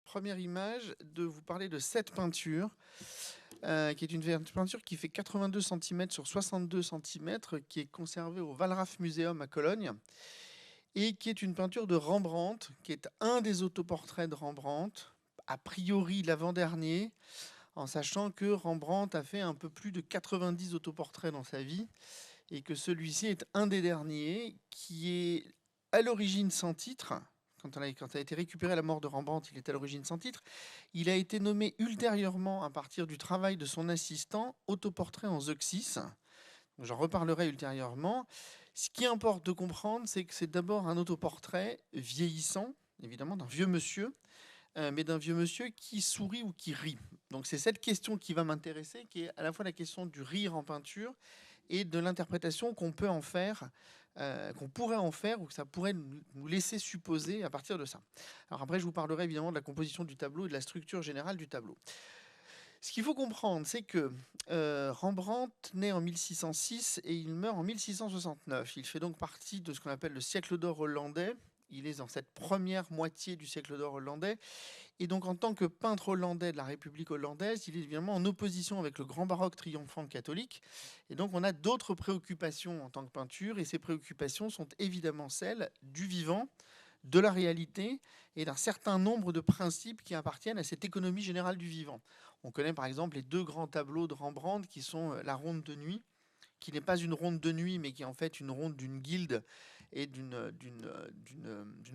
première image de vous parler de cette peinture, qui est une peinture qui fait 82 cm sur 62 cm, qui est conservée au Wallraf Museum à Cologne, et qui est une peinture de Rembrandt, qui est un des autoportraits de Rembrandt, a priori l'avant-dernier, en sachant que Rembrandt a fait un peu plus de 90 autoportraits dans sa vie, et que celui-ci est un des derniers, qui est à l'origine sans titre. Quand elle a été récupéré à la mort de Rembrandt, il est à l'origine sans titre. Il a été nommé ultérieurement, à partir du travail de son assistant, autoportrait en Zeuxis. J'en reparlerai ultérieurement. Ce qui importe de comprendre, c'est que c'est d'abord un autoportrait vieillissant, évidemment, d'un vieux monsieur, mais d'un vieux monsieur qui sourit ou qui rit. Donc c'est cette question qui va m'intéresser, qui est à la fois la question du rire en peinture et de l'interprétation qu'on peut en faire, qu'on pourrait en faire, ou que ça pourrait nous laisser supposer à partir de ça. Alors après, je vous parlerai évidemment de la composition du tableau et de la structure générale du tableau. Ce qu'il faut comprendre, c'est que Rembrandt naît en 1606 et il meurt en 1669. Il fait donc partie de ce qu'on appelle le siècle d'or hollandais. Il est dans cette première moitié du siècle d'or hollandais. Et donc, en tant que peintre hollandais de la République hollandaise, il est évidemment en opposition avec le grand baroque triomphant catholique. Et donc, on a d'autres préoccupations en tant que peinture. Et ces préoccupations sont évidemment celles du vivant, de la réalité et d'un certain nombre de principes qui appartiennent à cette économie générale du vivant. On connaît par exemple les deux grands tableaux de Rembrandt qui sont la Ronde de nuit, qui n'est pas une ronde de nuit, mais qui est en fait une ronde d'une guilde et d'une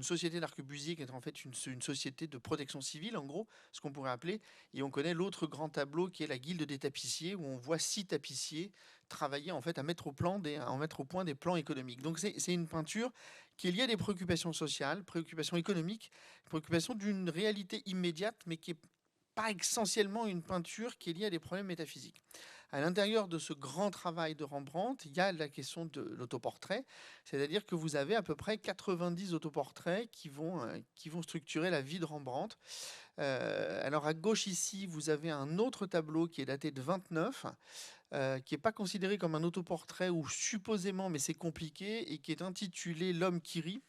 société d'arquebusiers, qui est en fait une société de protection civile, en gros, ce qu'on pourrait appeler. Et on connaît l'autre grand tableau qui est la guilde des tapissiers, où on voit 6 tapissiers travailler en fait à mettre au point des plans économiques. Donc c'est une peinture qui est liée à des préoccupations sociales, préoccupations économiques, préoccupations d'une réalité immédiate, mais qui est pas essentiellement une peinture qui est liée à des problèmes métaphysiques. À l'intérieur de ce grand travail de Rembrandt, il y a la question de l'autoportrait, c'est-à-dire que vous avez à peu près 90 autoportraits qui vont structurer la vie de Rembrandt. Alors à gauche ici, vous avez un autre tableau qui est daté de 29, qui n'est pas considéré comme un autoportrait, ou supposément, mais c'est compliqué, et qui est intitulé L'homme qui rit.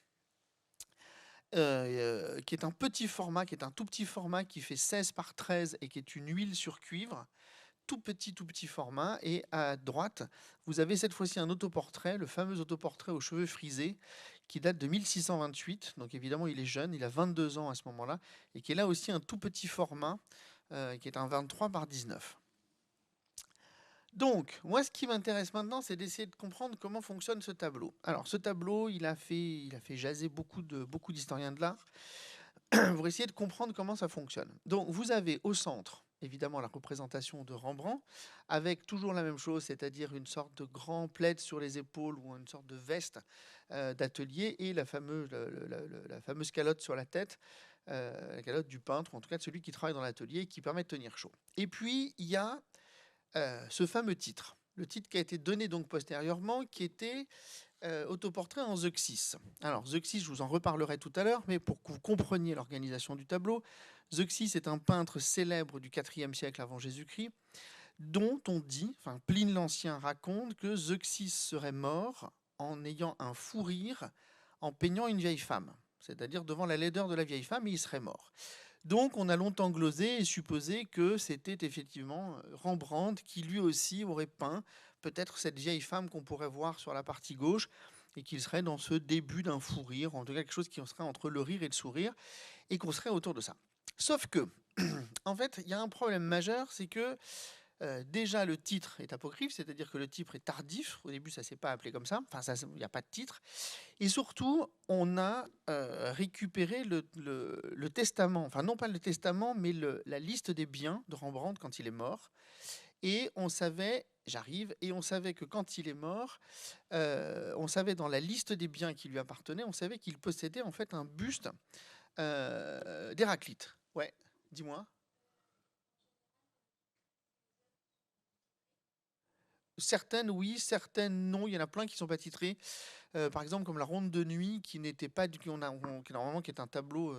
Qui est un petit format, qui est un tout petit format qui fait 16 par 13 et qui est une huile sur cuivre, tout petit format. Et à droite, vous avez cette fois-ci un autoportrait, le fameux autoportrait aux cheveux frisés, qui date de 1628. Donc évidemment, il est jeune, il a 22 ans à ce moment-là, et qui est là aussi un tout petit format, qui est un 23 par 19. Donc, moi, ce qui m'intéresse maintenant, c'est d'essayer de comprendre comment fonctionne ce tableau. Alors, ce tableau, il a fait jaser beaucoup d'historiens de l'art pour essayer de comprendre comment ça fonctionne. Donc, vous avez au centre, évidemment, la représentation de Rembrandt, avec toujours la même chose, c'est-à-dire une sorte de grand plaid sur les épaules, ou une sorte de veste d'atelier, et la fameuse calotte sur la tête, la calotte du peintre, ou en tout cas de celui qui travaille dans l'atelier, qui permet de tenir chaud. Et puis, il y a ce fameux titre. Le titre qui a été donné donc postérieurement, qui était autoportrait en Zeuxis. Alors Zeuxis, je vous en reparlerai tout à l'heure, mais pour que vous compreniez l'organisation du tableau, Zeuxis est un peintre célèbre du IVe siècle avant Jésus-Christ, dont on dit, enfin Pline l'Ancien raconte, que Zeuxis serait mort en ayant un fou rire en peignant une vieille femme, c'est-à-dire devant la laideur de la vieille femme, et il serait mort. Donc on a longtemps glosé et supposé que c'était effectivement Rembrandt qui lui aussi aurait peint peut-être cette vieille femme qu'on pourrait voir sur la partie gauche, et qu'il serait dans ce début d'un fou rire, en tout cas quelque chose qui serait entre le rire et le sourire, et qu'on serait autour de ça. Sauf que, en fait, il y a un problème majeur, c'est que déjà le titre est apocryphe, c'est-à-dire que le titre est tardif. Au début, ça ne s'est pas appelé comme ça, enfin, il n'y a pas de titre. Et surtout, on a récupéré le testament, enfin non pas le testament, mais la liste des biens de Rembrandt quand il est mort. Et on savait, et on savait que quand il est mort, on savait dans la liste des biens qui lui appartenaient, on savait qu'il possédait en fait un buste d'Héraclite. Ouais, dis-moi. Certaines oui, certaines non. Il y en a plein qui sont pas titrés. Par exemple, comme la Ronde de nuit, qui n'était pas du, qui normalement qui est un tableau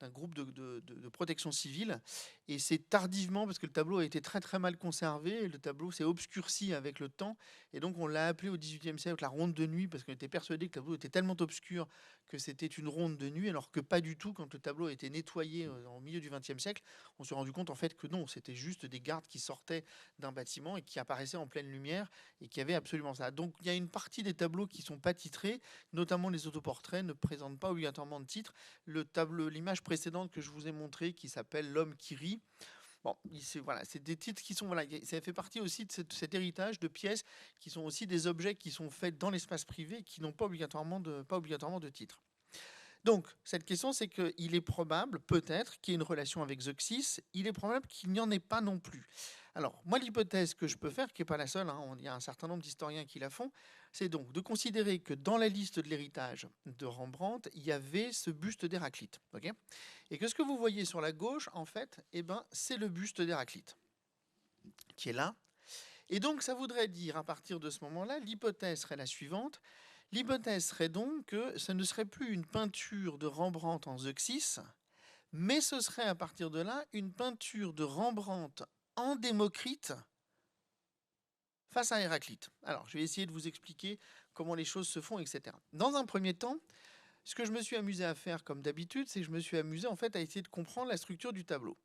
d'un groupe de protection civile. Et c'est tardivement, parce que le tableau a été très très mal conservé, et le tableau s'est obscurci avec le temps, et donc on l'a appelé au XVIIIe siècle la Ronde de nuit, parce qu'on était persuadé que le tableau était tellement obscur que c'était une ronde de nuit, alors que pas du tout. Quand le tableau a été nettoyé au milieu du XXe siècle, on s'est rendu compte en fait que non, c'était juste des gardes qui sortaient d'un bâtiment et qui apparaissaient en pleine lumière et qui avaient absolument ça. Donc il y a une partie des tableaux qui sont pas titrés, notamment les autoportraits ne présentent pas obligatoirement de titre. Le tableau, l'image précédente que je vous ai montrée, qui s'appelle L'homme qui rit. Bon, voilà, c'est des titres qui sont voilà, ça fait partie aussi de cet héritage de pièces qui sont aussi des objets qui sont faits dans l'espace privé et qui n'ont pas obligatoirement de titre. Donc, cette question, c'est qu'il est probable, peut-être, qu'il y ait une relation avec Zeuxis. Il est probable qu'il n'y en ait pas non plus. Alors, moi, l'hypothèse que je peux faire, qui n'est pas la seule, hein, il y a un certain nombre d'historiens qui la font, c'est donc de considérer que dans la liste de l'héritage de Rembrandt, il y avait ce buste d'Héraclite. Okay, et que ce que vous voyez sur la gauche, en fait, eh ben, c'est le buste d'Héraclite qui est là. Et donc, ça voudrait dire, à partir de ce moment-là, l'hypothèse serait la suivante. L'hypothèse serait donc que ce ne serait plus une peinture de Rembrandt en Zeuxis, mais ce serait à partir de là une peinture de Rembrandt en Démocrite face à Héraclite. Alors, je vais essayer de vous expliquer comment les choses se font, etc. Dans un premier temps, ce que je me suis amusé à faire, comme d'habitude, c'est que je me suis amusé en fait à essayer de comprendre la structure du tableau.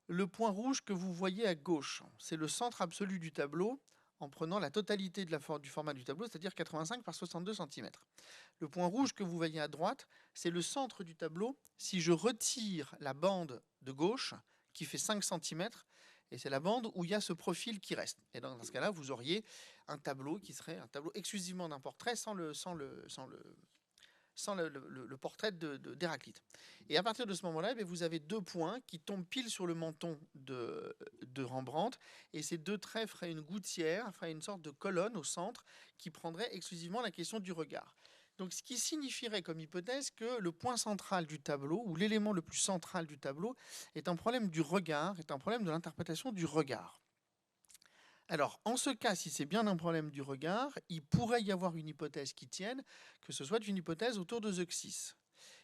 Le point rouge que vous voyez à gauche, c'est le centre absolu du tableau en prenant la totalité du format du tableau, c'est-à-dire 85 par 62 cm. Le point rouge que vous voyez à droite, c'est le centre du tableau si je retire la bande de gauche qui fait 5 cm, et c'est la bande où il y a ce profil qui reste. Et dans ce cas-là, vous auriez un tableau qui serait un tableau exclusivement d'un portrait sans le portrait d'Héraclite. Et à partir de ce moment-là, vous avez deux points qui tombent pile sur le menton de Rembrandt, et ces deux traits feraient une gouttière, feraient une sorte de colonne au centre qui prendrait exclusivement la question du regard. Donc, ce qui signifierait comme hypothèse que le point central du tableau, ou l'élément le plus central du tableau, est un problème du regard, est un problème de l'interprétation du regard. Alors, en ce cas, si c'est bien un problème du regard, il pourrait y avoir une hypothèse qui tienne, que ce soit une hypothèse autour de Zeuxis.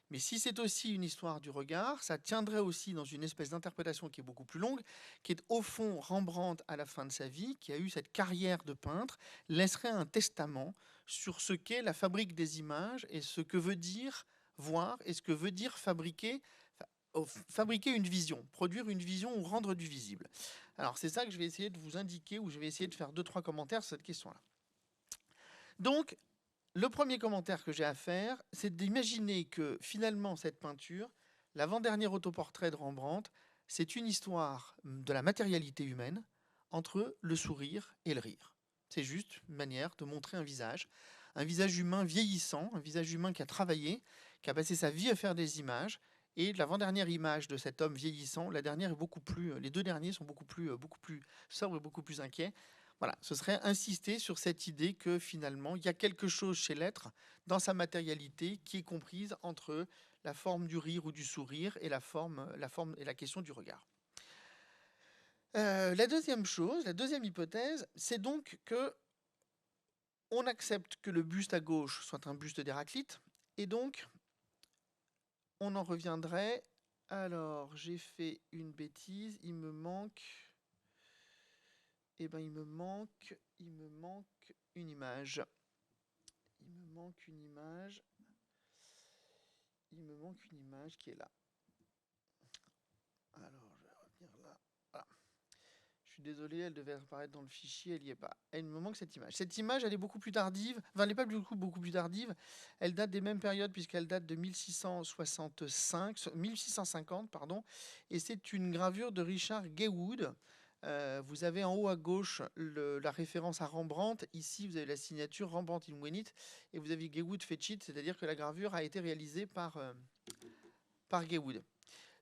Mais si c'est aussi une histoire du regard, ça tiendrait aussi dans une espèce d'interprétation qui est beaucoup plus longue, qui est au fond Rembrandt à la fin de sa vie, qui a eu cette carrière de peintre, laisserait un testament sur ce qu'est la fabrique des images et ce que veut dire voir et ce que veut dire fabriquer une vision, produire une vision ou rendre du visible. Alors c'est ça que je vais essayer de vous indiquer, ou je vais essayer de faire 2-3 commentaires sur cette question-là. Donc, le premier commentaire que j'ai à faire, c'est d'imaginer que finalement cette peinture, l'avant-dernier autoportrait de Rembrandt, c'est une histoire de la matérialité humaine entre le sourire et le rire. C'est juste une manière de montrer un visage humain vieillissant, un visage humain qui a travaillé, qui a passé sa vie à faire des images. Et l'avant-dernière image de cet homme vieillissant, la dernière est beaucoup plus, les deux derniers sont beaucoup plus sobres et beaucoup plus inquiets. Voilà, ce serait insister sur cette idée que finalement, il y a quelque chose chez l'être, dans sa matérialité, qui est comprise entre la forme du rire ou du sourire et la forme et la question du regard. La deuxième chose, la deuxième hypothèse, c'est donc que on accepte que le buste à gauche soit un buste d'Héraclite, et donc on en reviendrait. Alors, j'ai fait une bêtise, il me manque une image. Il me manque une image qui est là. Alors, je vais revenir là. Voilà. Je suis désolé, elle devait apparaître dans le fichier, elle n'y est pas. Il me manque cette image. Cette image, elle est beaucoup plus tardive. Enfin, elle n'est pas beaucoup plus tardive. Elle date des mêmes périodes, puisqu'elle date de 1650, pardon. Et c'est une gravure de Richard Gaywood. Vous avez en haut à gauche la référence à Rembrandt. Ici, vous avez la signature Rembrandt in Venit. Et vous avez Gaywood Fetchit, c'est-à-dire que la gravure a été réalisée par Gaywood.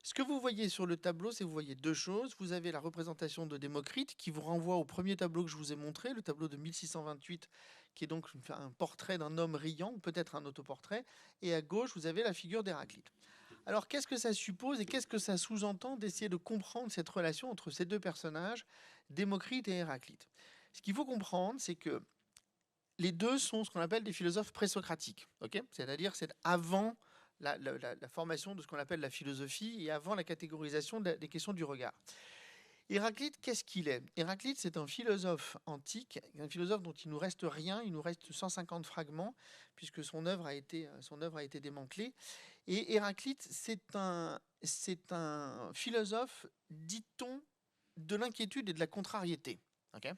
Ce que vous voyez sur le tableau, c'est vous voyez deux choses. Vous avez la représentation de Démocrite qui vous renvoie au premier tableau que je vous ai montré, le tableau de 1628, qui est donc un portrait d'un homme riant, ou peut-être un autoportrait. Et à gauche, vous avez la figure d'Héraclite. Alors, qu'est-ce que ça suppose et qu'est-ce que ça sous-entend d'essayer de comprendre cette relation entre ces deux personnages, Démocrite et Héraclite? Ce qu'il faut comprendre, c'est que les deux sont ce qu'on appelle des philosophes présocratiques. Okay, c'est-à-dire c'est avant la formation de ce qu'on appelle la philosophie et avant la catégorisation des questions du regard. Héraclite, qu'est-ce qu'il est? Héraclite, c'est un philosophe antique, un philosophe dont il nous reste rien, il nous reste 150 fragments, puisque son œuvre a été démantelée. Et Héraclite, c'est un philosophe, dit-on, de l'inquiétude et de la contrariété. Ok.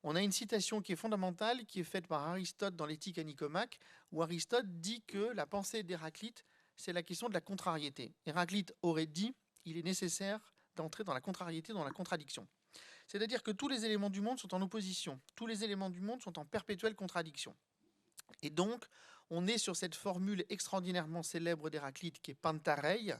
On a une citation qui est fondamentale, qui est faite par Aristote dans l'Éthique à Nicomaque, où Aristote dit que la pensée d'Héraclite, c'est la question de la contrariété. Héraclite aurait dit, il est nécessaire d'entrer dans la contrariété, dans la contradiction. C'est-à-dire que tous les éléments du monde sont en opposition, tous les éléments du monde sont en perpétuelle contradiction. Et donc, on est sur cette formule extraordinairement célèbre d'Héraclite qui est pantarei,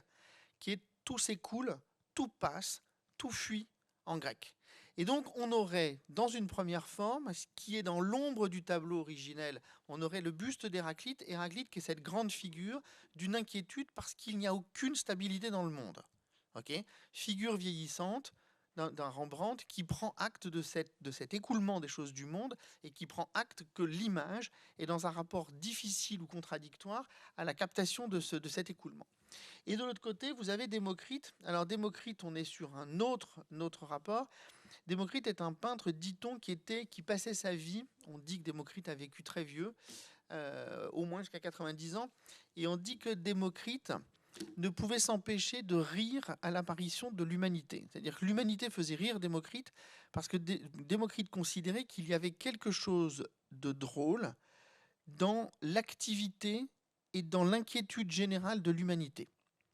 qui est tout s'écoule, tout passe, tout fuit en grec. Et donc, on aurait, dans une première forme, ce qui est dans l'ombre du tableau originel, on aurait le buste d'Héraclite, Héraclite qui est cette grande figure d'une inquiétude parce qu'il n'y a aucune stabilité dans le monde. Okay. Figure vieillissante d'un Rembrandt qui prend acte de cet écoulement des choses du monde et qui prend acte que l'image est dans un rapport difficile ou contradictoire à la captation de cet écoulement. Et de l'autre côté, vous avez Démocrite. Alors Démocrite, on est sur un autre rapport. Démocrite est un peintre, dit-on, qui passait sa vie, on dit que Démocrite a vécu très vieux, au moins jusqu'à 90 ans, et on dit que Démocrite ne pouvait s'empêcher de rire à l'apparition de l'humanité. C'est-à-dire que l'humanité faisait rire Démocrite parce que Démocrite considérait qu'il y avait quelque chose de drôle dans l'activité et dans l'inquiétude générale de l'humanité.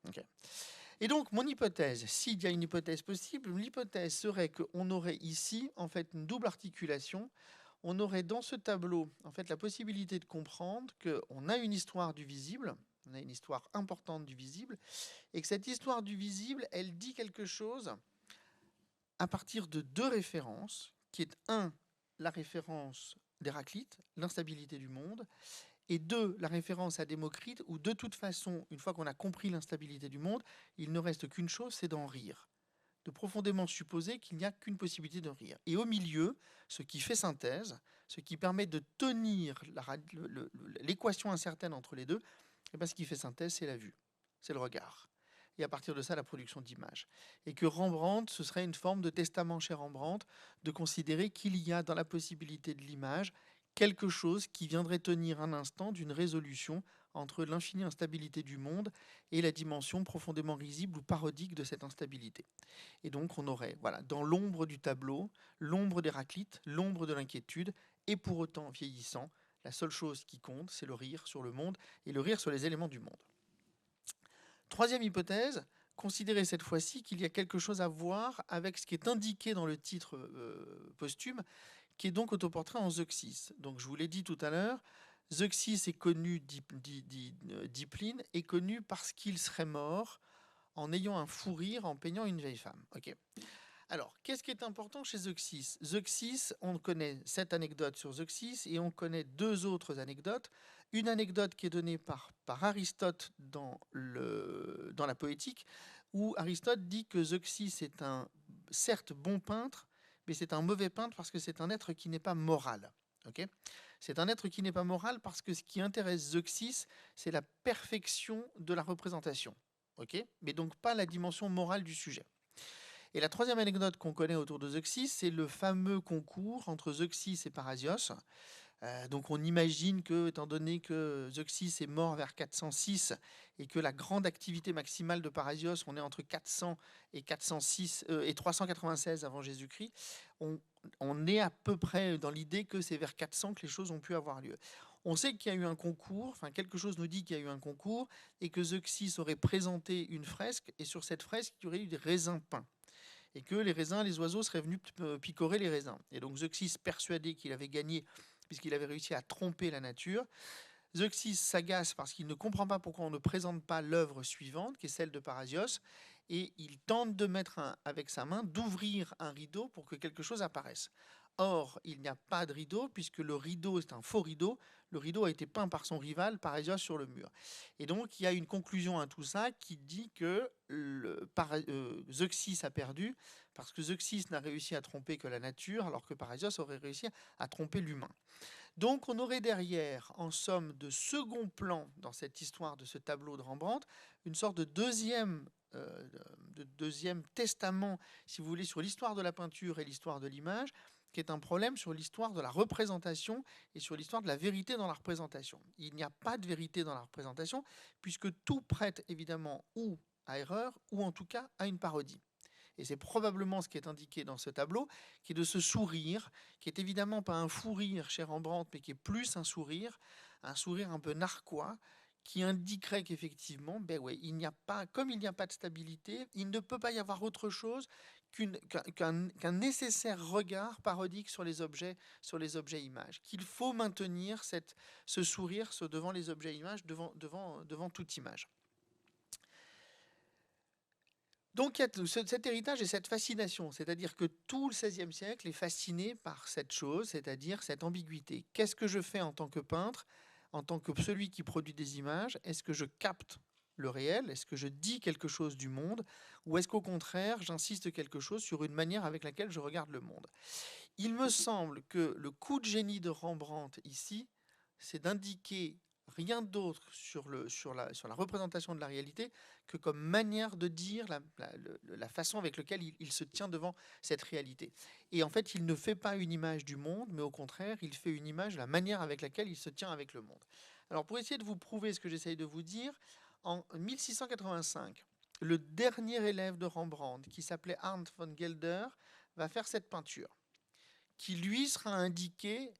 Okay. Et donc, mon hypothèse, s'il y a une hypothèse possible, l'hypothèse serait qu'on aurait ici, en fait, une double articulation. On aurait dans ce tableau, en fait, la possibilité de comprendre qu'on a une histoire du visible, on a une histoire importante du visible, et que cette histoire du visible, elle dit quelque chose à partir de deux références, qui est la référence d'Héraclite, l'instabilité du monde, et deux, la référence à Démocrite, où de toute façon, une fois qu'on a compris l'instabilité du monde, il ne reste qu'une chose, c'est d'en rire. De profondément supposer qu'il n'y a qu'une possibilité de rire. Et au milieu, ce qui fait synthèse, ce qui permet de tenir l'équation incertaine entre les deux, et bien ce qui fait synthèse, c'est la vue, c'est le regard. Et à partir de ça, la production d'images. Et que Rembrandt, ce serait une forme de testament chez Rembrandt, de considérer qu'il y a dans la possibilité de l'image quelque chose qui viendrait tenir un instant d'une résolution entre l'infinie instabilité du monde et la dimension profondément risible ou parodique de cette instabilité. Et donc on aurait, voilà, dans l'ombre du tableau, l'ombre d'Héraclite, l'ombre de l'inquiétude, et pour autant vieillissant, la seule chose qui compte, c'est le rire sur le monde et le rire sur les éléments du monde. Troisième hypothèse, considérer cette fois-ci qu'il y a quelque chose à voir avec ce qui est indiqué dans le titre posthume, qui est donc autoportrait en Zeuxis. Donc je vous l'ai dit tout à l'heure, Zeuxis est connu, dit Pline, est connu parce qu'il serait mort en ayant un fou rire en peignant une vieille femme. Okay. Alors, qu'est-ce qui est important chez Zeuxis? Zeuxis, on connaît cette anecdote sur Zeuxis et on connaît deux autres anecdotes. Une anecdote qui est donnée par Aristote dans la Poétique, où Aristote dit que Zeuxis est un, certes, bon peintre, mais c'est un mauvais peintre parce que c'est un être qui n'est pas moral. Okay. C'est un être qui n'est pas moral parce que ce qui intéresse Zeuxis, c'est la perfection de la représentation. Okay, mais donc pas la dimension morale du sujet. Et la troisième anecdote qu'on connaît autour de Zeuxis, c'est le fameux concours entre Zeuxis et Parasios. Donc on imagine que, étant donné que Zeuxis est mort vers 406 et que la grande activité maximale de Parasios, on est entre 400 et 406 et 396 avant Jésus-Christ, on est à peu près dans l'idée que c'est vers 400 que les choses ont pu avoir lieu. On sait qu'il y a eu un concours, enfin quelque chose nous dit qu'il y a eu un concours et que Zeuxis aurait présenté une fresque et sur cette fresque il y aurait eu des raisins peints. Et que les raisins, les oiseaux seraient venus picorer les raisins. Et donc Zeuxis, persuadé qu'il avait gagné, puisqu'il avait réussi à tromper la nature, Zeuxis s'agace parce qu'il ne comprend pas pourquoi on ne présente pas l'œuvre suivante, qui est celle de Parasios, et il tente de mettre avec sa main, d'ouvrir un rideau pour que quelque chose apparaisse. Or, il n'y a pas de rideau, puisque le rideau est un faux rideau. Le rideau a été peint par son rival, Parasios, sur le mur. Et donc, il y a une conclusion à tout ça qui dit que Zeuxis a perdu, parce que Zeuxis n'a réussi à tromper que la nature, alors que Parasios aurait réussi à tromper l'humain. Donc, on aurait derrière, en somme, de second plan, dans cette histoire de ce tableau de Rembrandt, une sorte de deuxième de deuxième testament, si vous voulez, sur l'histoire de la peinture et l'histoire de l'image, qui est un problème sur l'histoire de la représentation et sur l'histoire de la vérité dans la représentation. Il n'y a pas de vérité dans la représentation, puisque tout prête évidemment ou à erreur, ou en tout cas à une parodie. Et c'est probablement ce qui est indiqué dans ce tableau, qui est de ce sourire, qui est évidemment pas un fou rire chez Rembrandt, mais qui est plus un sourire un peu narquois, qui indiquerait qu'effectivement, ben ouais, il n'y a pas, comme il n'y a pas de stabilité, il ne peut pas y avoir autre chose qu'un nécessaire regard parodique sur les objets images, qu'il faut maintenir ce sourire devant les objets images, devant toute image. Donc il y a cet héritage et cette fascination, c'est-à-dire que tout le XVIe siècle est fasciné par cette chose, c'est-à-dire cette ambiguïté. Qu'est-ce que je fais en tant que peintre, en tant que celui qui produit des images? Est-ce que je capte le réel? Est-ce que je dis quelque chose du monde? Ou est-ce qu'au contraire, j'insiste quelque chose sur une manière avec laquelle je regarde le monde? Il me semble que le coup de génie de Rembrandt ici, c'est d'indiquer rien d'autre sur la représentation de la réalité que comme manière de dire la façon avec laquelle il se tient devant cette réalité. Et en fait, il ne fait pas une image du monde, mais au contraire, il fait une image de la manière avec laquelle il se tient avec le monde. Alors, pour essayer de vous prouver ce que j'essaye de vous dire, en 1685, le dernier élève de Rembrandt, qui s'appelait Arndt von Gelder, va faire cette peinture, qui lui sera indiqué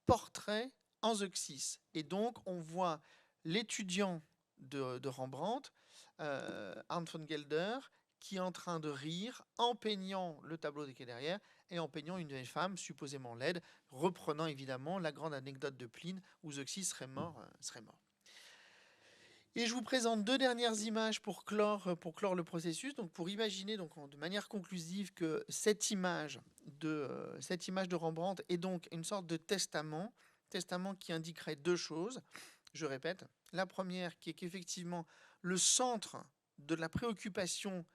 portrait en Zeuxis. Et donc, on voit l'étudiant de Rembrandt, Arndt von Gelder, qui est en train de rire en peignant le tableau qui est derrière et en peignant une vieille femme supposément laide, reprenant évidemment la grande anecdote de Pline où Zeuxis serait mort. Et je vous présente deux dernières images pour clore le processus, donc pour imaginer donc, de manière conclusive que cette image de Rembrandt est donc une sorte de testament qui indiquerait deux choses. Je répète, la première qui est qu'effectivement le centre de la préoccupation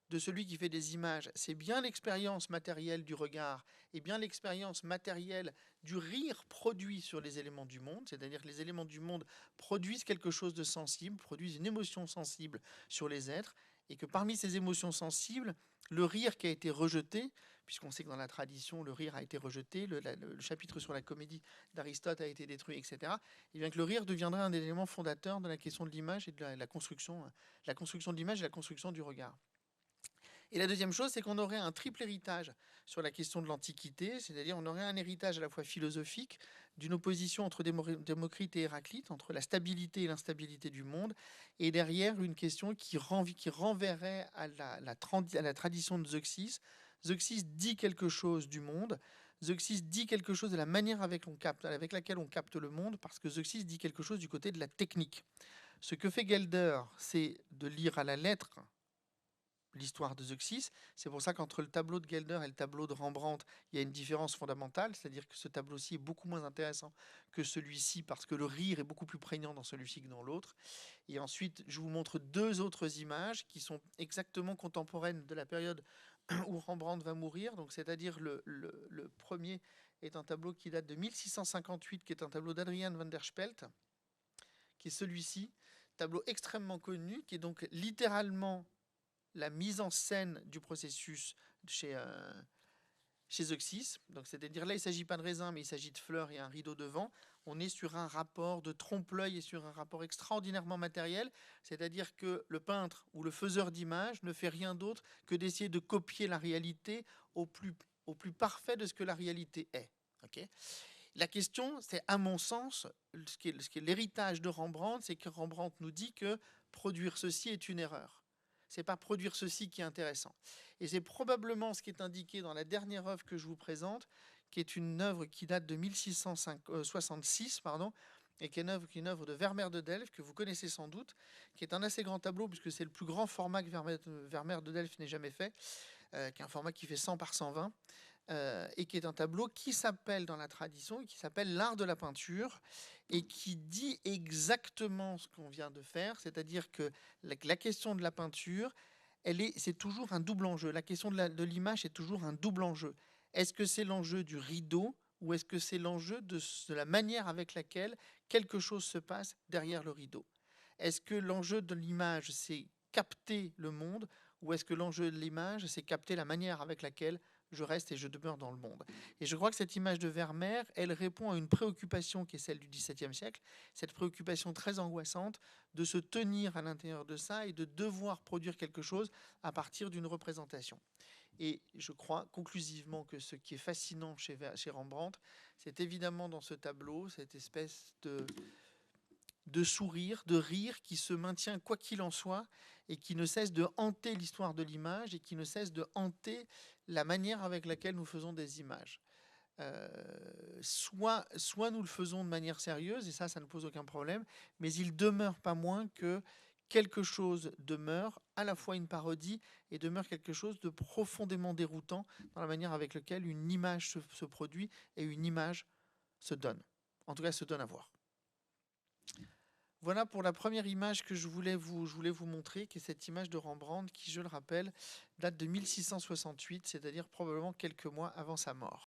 de celui qui fait des images, c'est bien l'expérience matérielle du regard et bien l'expérience matérielle du rire produit sur les éléments du monde, c'est-à-dire que les éléments du monde produisent quelque chose de sensible, produisent une émotion sensible sur les êtres, et que parmi ces émotions sensibles, le rire qui a été rejeté, puisqu'on sait que dans la tradition, le rire a été rejeté, le chapitre sur la comédie d'Aristote a été détruit, etc., et bien que le rire deviendrait un élément fondateur de la question de l'image et de la construction de l'image et la construction du regard. Et la deuxième chose, c'est qu'on aurait un triple héritage sur la question de l'Antiquité, c'est-à-dire on aurait un héritage à la fois philosophique, d'une opposition entre Démocrite et Héraclite, entre la stabilité et l'instabilité du monde, et derrière une question qui renverrait à la tradition de Zeuxis. Zeuxis dit quelque chose du monde, Zeuxis dit quelque chose de la manière avec laquelle on capte le monde, parce que Zeuxis dit quelque chose du côté de la technique. Ce que fait Gelder, c'est de lire à la lettre l'histoire de Zeuxis. C'est pour ça qu'entre le tableau de Gelder et le tableau de Rembrandt, il y a une différence fondamentale, c'est-à-dire que ce tableau-ci est beaucoup moins intéressant que celui-ci parce que le rire est beaucoup plus prégnant dans celui-ci que dans l'autre. Et ensuite, je vous montre deux autres images qui sont exactement contemporaines de la période où Rembrandt va mourir. Donc, c'est-à-dire le premier est un tableau qui date de 1658, qui est un tableau d'Adrian van der Spelt, qui est celui-ci, tableau extrêmement connu, qui est donc littéralement la mise en scène du processus chez Zeuxis. Donc, c'est-à-dire là, il ne s'agit pas de raisin, mais il s'agit de fleurs et un rideau devant. On est sur un rapport de trompe-l'œil et sur un rapport extraordinairement matériel. C'est-à-dire que le peintre ou le faiseur d'images ne fait rien d'autre que d'essayer de copier la réalité au plus parfait de ce que la réalité est. Okay. La question, c'est à mon sens, ce qui est l'héritage de Rembrandt, c'est que Rembrandt nous dit que produire ceci est une erreur. C'est pas produire ceci qui est intéressant. Et c'est probablement ce qui est indiqué dans la dernière œuvre que je vous présente, qui est une œuvre qui date de 1666, et qui est une œuvre de Vermeer de Delft, que vous connaissez sans doute, qui est un assez grand tableau, puisque c'est le plus grand format que Vermeer de Delft n'ait jamais fait, qui est un format qui fait 100 par 120, et qui est un tableau qui s'appelle dans la tradition, qui s'appelle l'art de la peinture, et qui dit exactement ce qu'on vient de faire, c'est-à-dire que la question de la peinture, c'est toujours un double enjeu. La question de l'image est toujours un double enjeu. Est-ce que c'est l'enjeu du rideau ou est-ce que c'est l'enjeu de la manière avec laquelle quelque chose se passe derrière le rideau? Est-ce que l'enjeu de l'image, c'est capter le monde, ou est-ce que l'enjeu de l'image, c'est capter la manière avec laquelle je reste et je demeure dans le monde? Et je crois que cette image de Vermeer, elle répond à une préoccupation qui est celle du XVIIe siècle, cette préoccupation très angoissante de se tenir à l'intérieur de ça et de devoir produire quelque chose à partir d'une représentation. Et je crois conclusivement que ce qui est fascinant chez Rembrandt, c'est évidemment dans ce tableau cette espèce de sourire, de rire qui se maintient quoi qu'il en soit et qui ne cesse de hanter l'histoire de l'image et qui ne cesse de hanter la manière avec laquelle nous faisons des images. Soit nous le faisons de manière sérieuse, et ça ne pose aucun problème, mais il demeure pas moins que quelque chose demeure à la fois une parodie et demeure quelque chose de profondément déroutant dans la manière avec laquelle une image se produit et une image se donne. En tout cas, se donne à voir. Voilà pour la première image que je voulais vous montrer, qui est cette image de Rembrandt qui, je le rappelle, date de 1668, c'est-à-dire probablement quelques mois avant sa mort.